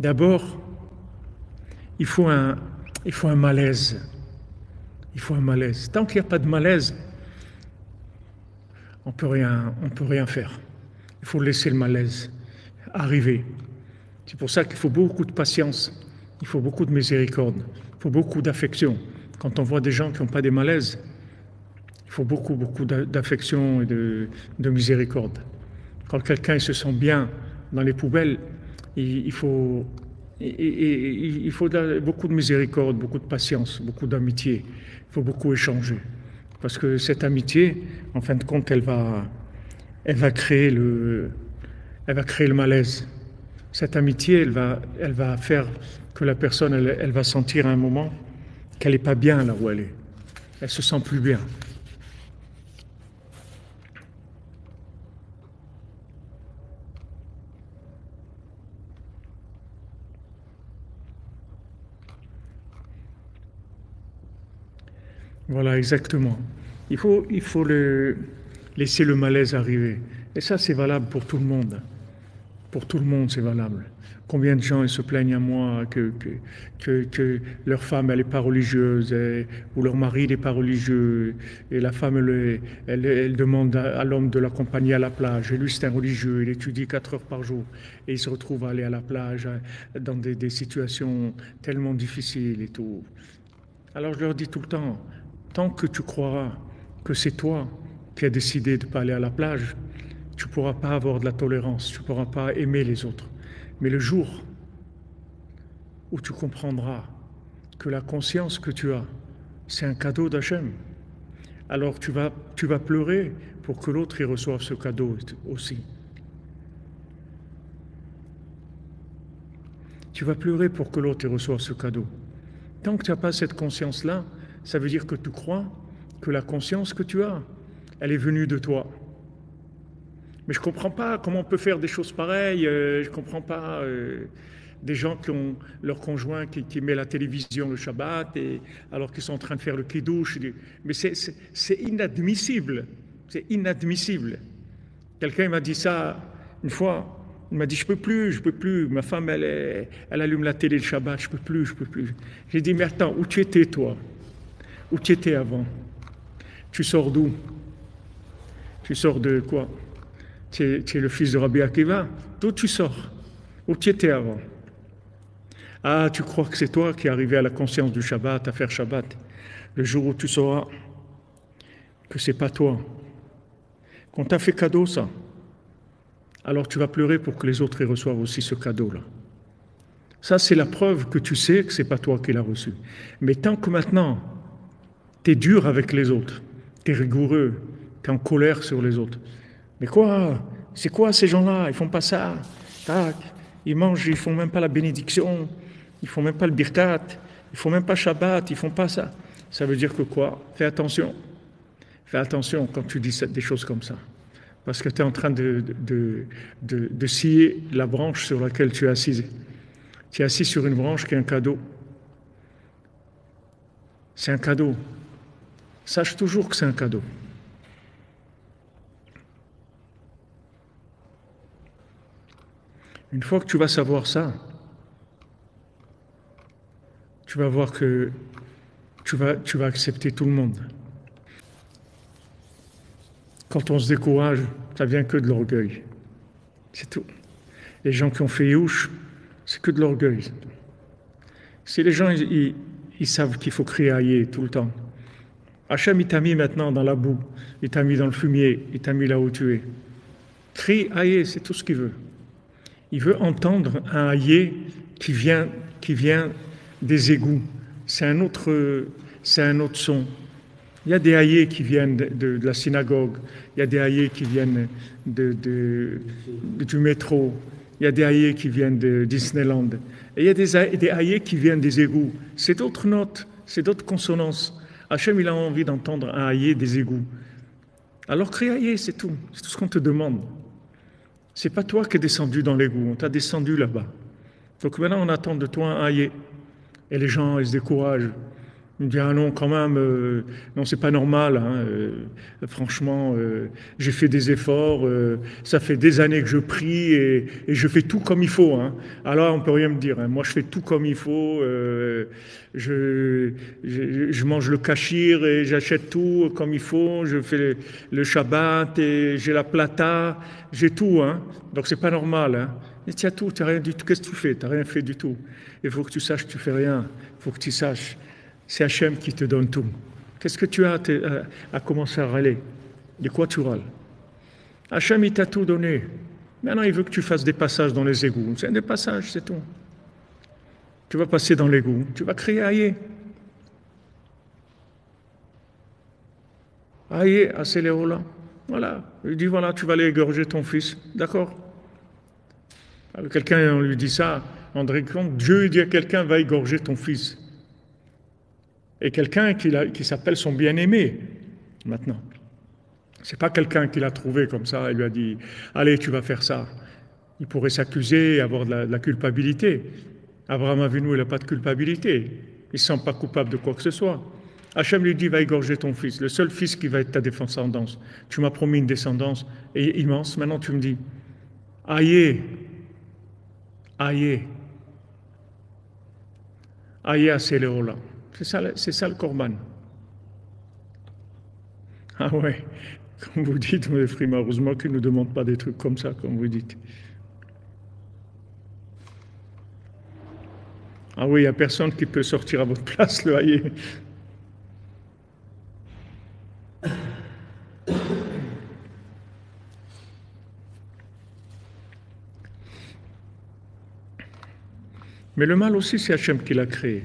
D'abord, il faut un malaise. Il faut un malaise. Tant qu'il n'y a pas de malaise, on peut rien faire. Il faut laisser le malaise arriver. C'est pour ça qu'il faut beaucoup de patience, il faut beaucoup de miséricorde, il faut beaucoup d'affection. Quand on voit des gens qui n'ont pas des malaises, il faut beaucoup d'affection et de miséricorde. Quand quelqu'un se sent bien dans les poubelles, il faut beaucoup de miséricorde, beaucoup de patience, beaucoup d'amitié. Il faut beaucoup échanger. Parce que cette amitié, en fin de compte, elle va créer le malaise. Cette amitié, elle va faire que la personne, elle va sentir à un moment qu'elle n'est pas bien là où elle est. Elle se sent plus bien. Voilà, exactement. Il faut laisser le malaise arriver. Et ça, c'est valable pour tout le monde. Pour tout le monde, c'est valable. Combien de gens ils se plaignent à moi que leur femme, elle n'est pas religieuse, ou leur mari n'est pas religieux, et la femme, elle demande à l'homme de l'accompagner à la plage, et lui, c'est un religieux, il étudie 4 heures par jour, et il se retrouve à aller à la plage dans des situations tellement difficiles et tout. Alors je leur dis tout le temps, tant que tu croiras que c'est toi qui as décidé de ne pas aller à la plage, tu ne pourras pas avoir de la tolérance, tu ne pourras pas aimer les autres. Mais le jour où tu comprendras que la conscience que tu as, c'est un cadeau d'Hachem, alors tu vas pleurer pour que l'autre y reçoive ce cadeau aussi. Tu vas pleurer pour que l'autre y reçoive ce cadeau. Tant que tu n'as pas cette conscience-là, ça veut dire que tu crois que la conscience que tu as, elle est venue de toi. Mais je ne comprends pas comment on peut faire des choses pareilles. Je ne comprends pas des gens qui ont leur conjoint qui met la télévision le Shabbat alors qu'ils sont en train de faire le kiddush. Mais c'est inadmissible. C'est inadmissible. Quelqu'un m'a dit ça une fois. Il m'a dit, je peux plus. Ma femme, elle allume la télé le Shabbat, je peux plus. J'ai dit, mais attends, où tu étais, toi? Où tu étais avant? Tu sors d'où? Tu sors de quoi? Tu es le fils de Rabbi Akiva? D'où tu sors? Où tu étais avant? Ah, tu crois que c'est toi qui es arrivé à la conscience du Shabbat, à faire Shabbat. Le jour où tu sauras que c'est pas toi, qu'on t'a fait cadeau ça, alors tu vas pleurer pour que les autres y reçoivent aussi ce cadeau-là. Ça, c'est la preuve que tu sais que c'est pas toi qui l'as reçu. Mais tant que maintenant, tu es dur avec les autres, tu es rigoureux, tu es en colère sur les autres. Mais quoi? C'est quoi ces gens-là? Ils font pas ça. Tac. Ils mangent, ils font même pas la bénédiction, ils font même pas le birkat, ils font même pas Shabbat, ils font pas ça. Ça veut dire que quoi? Fais attention. Fais attention quand tu dis des choses comme ça. Parce que tu es en train de scier la branche sur laquelle tu es assis. Tu es assis sur une branche qui est un cadeau. C'est un cadeau. Sache toujours que c'est un cadeau. Une fois que tu vas savoir ça, tu vas voir que tu vas accepter tout le monde. Quand on se décourage, ça vient que de l'orgueil. C'est tout. Les gens qui ont fait Youch, c'est que de l'orgueil. Si les gens, ils savent qu'il faut crier Aïe tout le temps. Hachem, il t'a mis maintenant dans la boue, il t'a mis dans le fumier, il t'a mis là où tu es. Crie Aïe, c'est tout ce qu'il veut. Il veut entendre un Aïe qui vient des égouts. C'est un autre son. Il y a des haïers qui viennent de la synagogue, il y a des haïers qui viennent du métro, il y a des haïers qui viennent de Disneyland, et il y a des haïers qui viennent des égouts. C'est d'autres notes, c'est d'autres consonances. Hachem, il a envie d'entendre un haïer des égouts. Alors crie haïer, c'est tout ce qu'on te demande. C'est pas toi qui es descendu dans l'égout, on t'a descendu là-bas. Donc maintenant, on attend de toi un haïer. Et les gens, ils se découragent. Il me dit, ah non, quand même, non, c'est pas normal, hein, franchement, j'ai fait des efforts, ça fait des années que je prie et je fais tout comme il faut. Hein. Alors, on peut rien me dire. Hein. Moi, je fais tout comme il faut. Je, je mange le kashir et j'achète tout comme il faut. Je fais le Shabbat et j'ai la plata, j'ai tout. Hein. Donc, c'est pas normal. Hein. Et tu as tout, tu n'as rien du tout. Qu'est-ce que tu fais? Tu n'as rien fait du tout. Il faut que tu saches que tu fais rien. Il faut que tu saches. C'est Hachem qui te donne tout. Qu'est-ce que tu as à commencer à râler? De quoi tu râles? Hachem, il t'a tout donné. Maintenant, il veut que tu fasses des passages dans les égouts. C'est des passages, c'est tout. Tu vas passer dans l'égout. Tu vas crier aïe. Aïe, accélère-là. Voilà. Il dit voilà, tu vas aller égorger ton fils. D'accord? Alors, quelqu'un, on lui dit ça. André Comte, Dieu dit à quelqu'un va égorger ton fils. Et quelqu'un qui s'appelle son bien-aimé, maintenant. C'est pas quelqu'un qui l'a trouvé comme ça et lui a dit allez, tu vas faire ça. Il pourrait s'accuser et avoir de la culpabilité. Abraham Avinu, il n'a pas de culpabilité. Il ne se sent pas coupable de quoi que ce soit. Hachem lui dit va égorger ton fils, le seul fils qui va être ta descendance. Tu m'as promis une descendance immense. Maintenant, tu me dis aïe, aïe, aïe, accélère-là. C'est ça le korban. Ah ouais, comme vous dites, mes frères, heureusement qu'ils ne nous demandent pas des trucs comme ça, comme vous dites. Ah oui, il n'y a personne qui peut sortir à votre place, le haïe. Mais le mal aussi, c'est Hachem qui l'a créé.